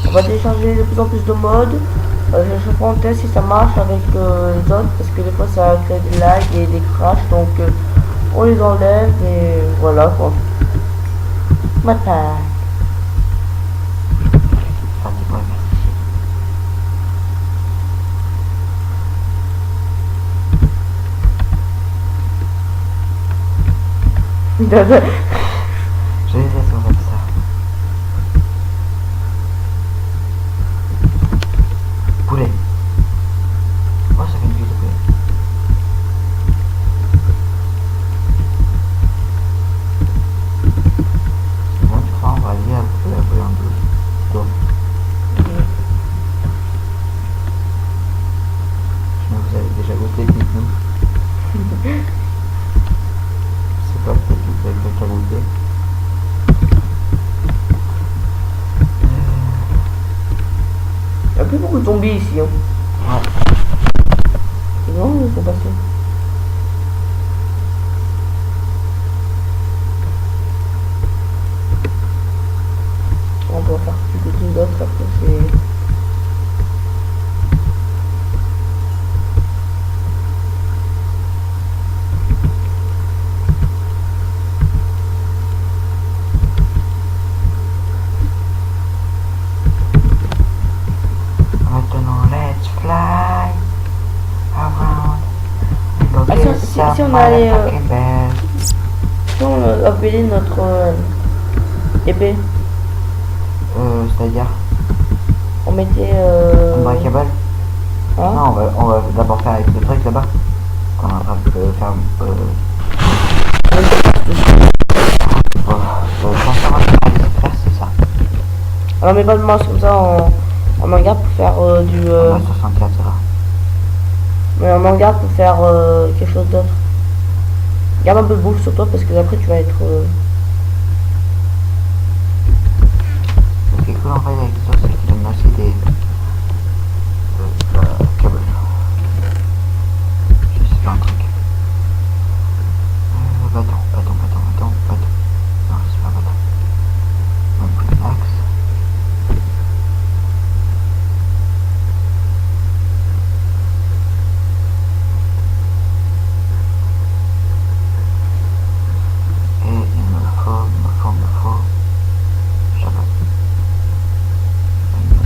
On va télécharger de plus en plus de modes. Je prends en test si ça marche avec les autres parce que des fois ça crée des lags et des crashs donc on les enlève et voilà quoi. Matin. Je les ai sauvé ça. Poulet. Oh, ça fait une vie de poulet. C'est bon, tu crois, on va aller à la poulet en douce. Toi. Sinon, vous avez déjà goûté, dites-nous. C'est pas peut-être que vous avez quelqu'un goûté. Il n'y a plus beaucoup de zombies ici. Hein. Ouais. Non, ils sont passés. On peut en faire plus que d'autres après c'est... Si on allait si on appelait notre épée, c'est-à-dire on mettait unbreakable. Hein? Non, on va d'abord faire avec le truc là-bas qu'on est en train de faire c'est ça. Alors mais pas de masse comme ça en manga pour faire du 64 ça va. mais en manga pour faire quelque chose d'autre. Garde un peu de bouffe sur toi parce que après tu vas être Ce qui est cool en fait avec ça, c'est qu'il donne aussi des câbles. Je sais pas un truc. Bâton. Non, c'est pas bâton. On a pris une axe. Et il me faut. Jamais.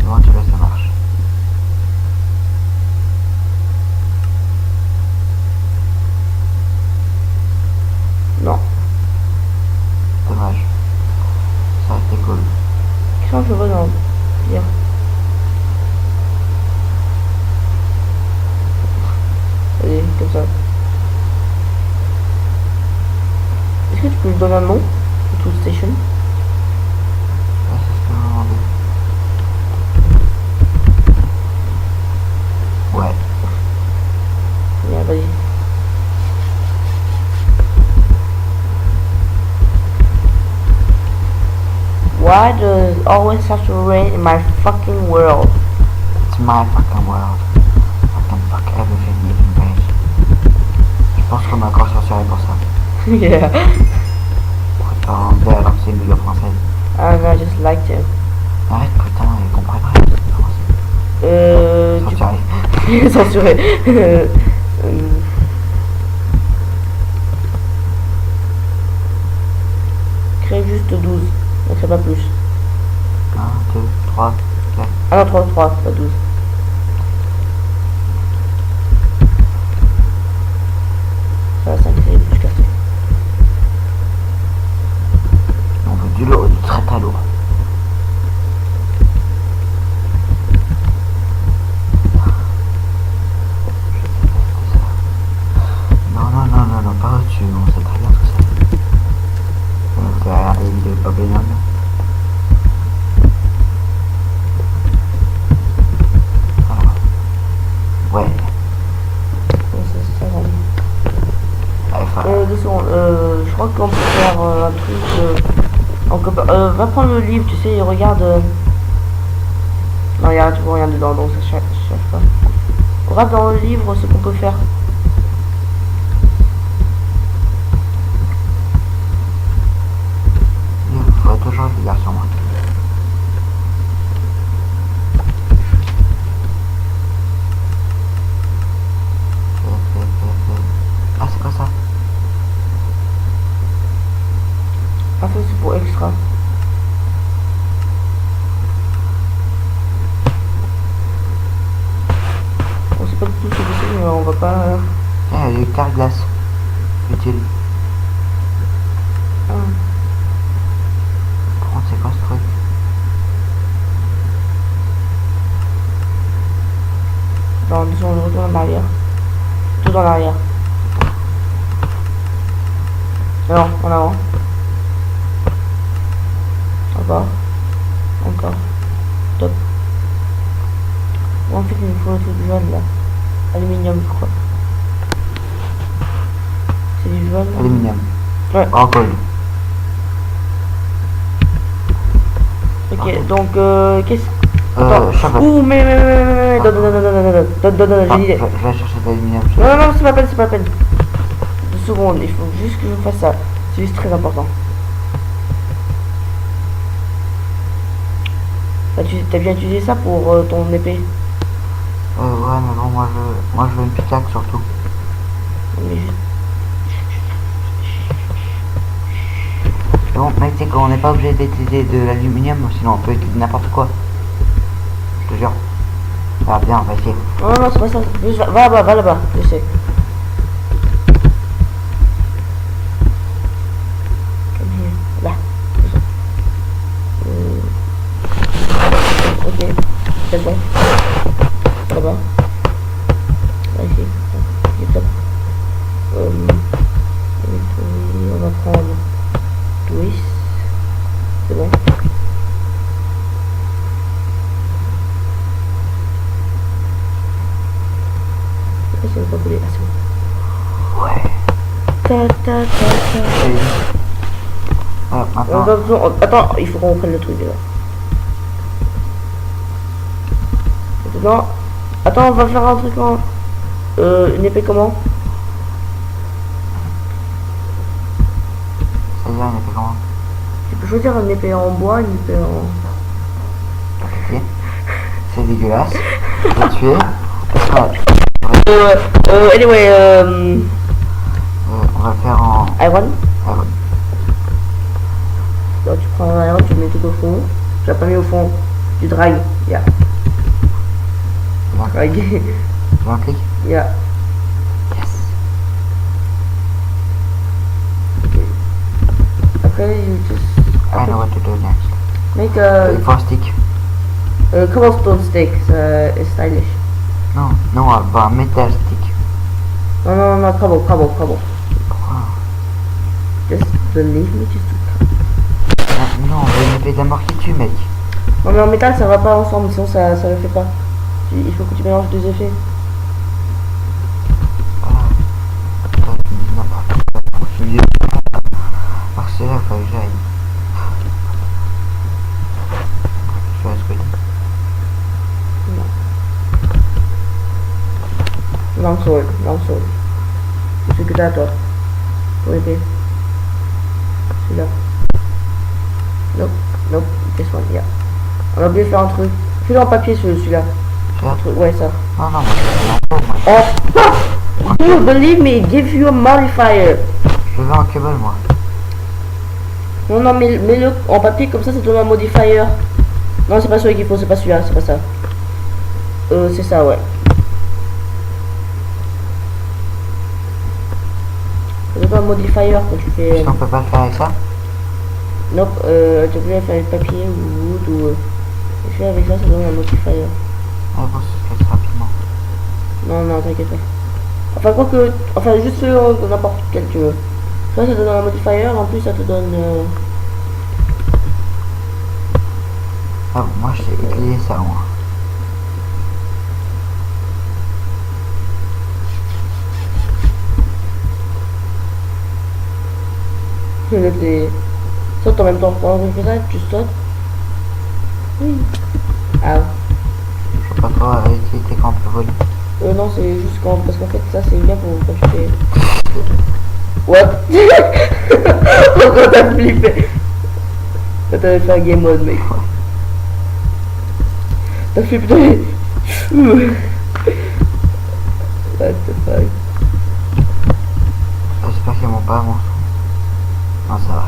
Moi, tu vois, ça marche. non. Dommage. Ça a été cool. Qu'est-ce qu'on peut dans dire. Allez, comme ça. Est-ce que tu peux lui donner un nom? Tool Station. Ouais, c'est ce que je me demandais. Ouais. Bien, vas-y. Why does it always have to rain in my fucking world? It's my fucking world. I can fuck everything even page. Je pense qu'on a encore censuré pour ça. Yeah. Putain, anglais alors que c'est une vidéo française. I don't know, I just liked it. Arrête putain, ils comprennent rien, c'est français. Tu, Censuré. Censuré. Crée juste 12. Donc c'est pas plus. 1, 2, 3, 4. Ah non, 3, pas 12. Ça va, 5 c'est plus cassé. On veut du lourd, du très très lourd. Non, pas au-dessus, on sait très bien tout ça. On fait regarder les vidéos de Bob Lennon. Voilà. Ouais. Ça va. Allez, voilà. 2 secondes, je crois qu'on peut faire un truc. Va prendre le livre, tu sais, et regarde. Non, il y a toujours rien dedans, donc ça cherche pas. Regarde dans le livre ce qu'on peut faire. Il faudrait toujours le lire sur moi. Ah, c'est quoi ça? Ah, ça c'est pour extra. On sait pas du tout ce que c'est, mais on va pas. Tiens, il y a du carglass. Utile. Ah. Par contre, c'est quoi ce truc? Dans 2 secondes, retourne en arrière. Tout en arrière. Non, en avant. Encore. Encore. Top. En fait, il me faut le truc jaune là. Aluminium, je crois. C'est du jaune. Aluminium. Ouais. Oh, gold. Ok, donc qu'est-ce. Chabat. Ouh, mais. Donne, j'ai une idée. Je vais chercher de l'aluminium. Non, c'est pas la peine. 2 secondes, il faut juste que je fasse ça. C'est juste très important. T'as bien utilisé ça pour ton épée? Ouais, mais bon, moi je veux une pickaxe surtout. Mais juste... Bon, mec, c'est qu'on n'est pas obligé d'utiliser de l'aluminium, sinon on peut utiliser n'importe quoi. Je te jure. Ça va bien, on va essayer. Non, c'est pas ça. Juste va là-bas, je sais. Là. Ok, c'est bon. Là-bas. Là, ici. Ok, top. On va prendre twist. C'est bon. C'est pas collé. Ah, c'est bon. Ouais. Maintenant. Attends, il faut qu'on prenne le truc déjà. Maintenant, attends, on va faire un truc en... une épée comment? C'est-à-dire une épée comment? Tu peux choisir une épée en bois, une épée en... Ok. C'est dégueulasse. Je vais tuer. Anyway, on va faire en... Iron. Iron. Donc tu prends un iron, tu le mets tout au fond. Tu l'as pas mis au fond. Tu drag. Yeah. Drag. Un clic. Yeah. Yes. Okay. Après, you just... I know what to do next. Make a... Il faut un stick. Cobblestone stick, it's stylish. Non, un metal stick. Non, cobble. Pourquoi? Just believe me, just... Non, une épée de mort qui tue, mec. Non mais en métal ça va pas ensemble, sinon ça le fait pas. Il faut que tu mélanges 2 effets. N'importe quoi. Tu me dis... Parce que là, il faut que j'aille. Je vois ce que je dis. Longsword. C'est que t'as toi. Pour épée. Celui-là. Nope. This one, yeah. On a oublié de faire un truc. Fais-le en papier celui-là. Un truc, ouais ça. Non, non, moi je veux en peau, moi. Oh, do you believe me? Give you a modifier. Je veux en cable, moi. Non, non, mais mets-le en papier comme ça donne un modifier. Non, c'est pas celui qu'il faut, c'est pas celui-là, c'est pas ça. C'est ça, ouais. Ça donne un modifier quand tu fais. Est-ce qu'on peut pas le faire avec ça? Non, tu peux le faire avec papier ou wood ou. Je fais avec ça donne un modifier. Ah bon, c'est fait rapidement. Non, non, t'inquiète pas. Enfin, quoi que. Enfin, juste n'importe quel tu veux. Ça te donne un modifier, en plus ça te donne. Ah bon, moi j'ai utilisé ça, moi. Saute en même temps. Pendant que je fais ça, tu sautes. Oui. Ah. Je sais pas trop utilité quand on peut voler. Non, c'est juste quand. Parce qu'en fait, ça c'est bien pour quand tu fais. What? Pourquoi t'as flippé? T'avais fait un game mode, mec. T'as fait putain. What the fuck? J'espère qu'ils m'ont pas mon son. Non, ça va.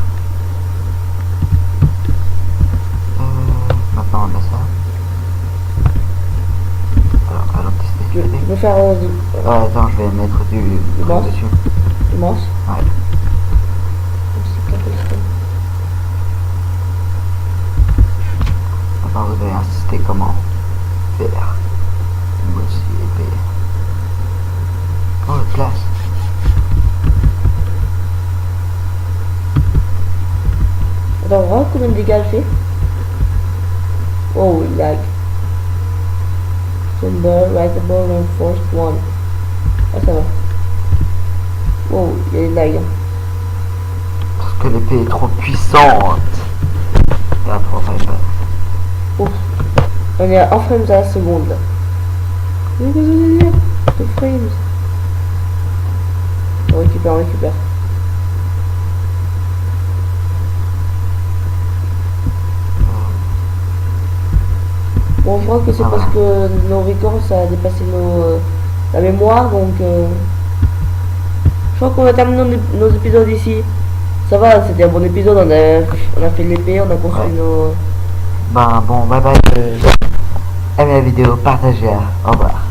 Maintenant on a ça. Alors, allons tester. Tu veux faire Attends, je vais mettre du mousse dessus. du mousse? Ouais. Maintenant vous allez insister comment faire une moitié épée. Oh, classe. Attends, voir combien de dégâts elle fait. Oh, lag. Timber, writable, reinforced, 1. Ah, ça va. Oh, il y a des lags. Parce que l'épée est trop puissante. Là, pour pas. Ouf. On est à 1 frames à la seconde là. 2 frames. On récupère, on récupère. Bon, je crois que c'est parce que nos records ça a dépassé la mémoire, donc je crois qu'on va terminer nos épisodes ici. Ça va, c'était un bon épisode, on a fait l'épée, on a construit nos... Ben bon, bye bye. Aimez la vidéo, partagez-la. Au revoir.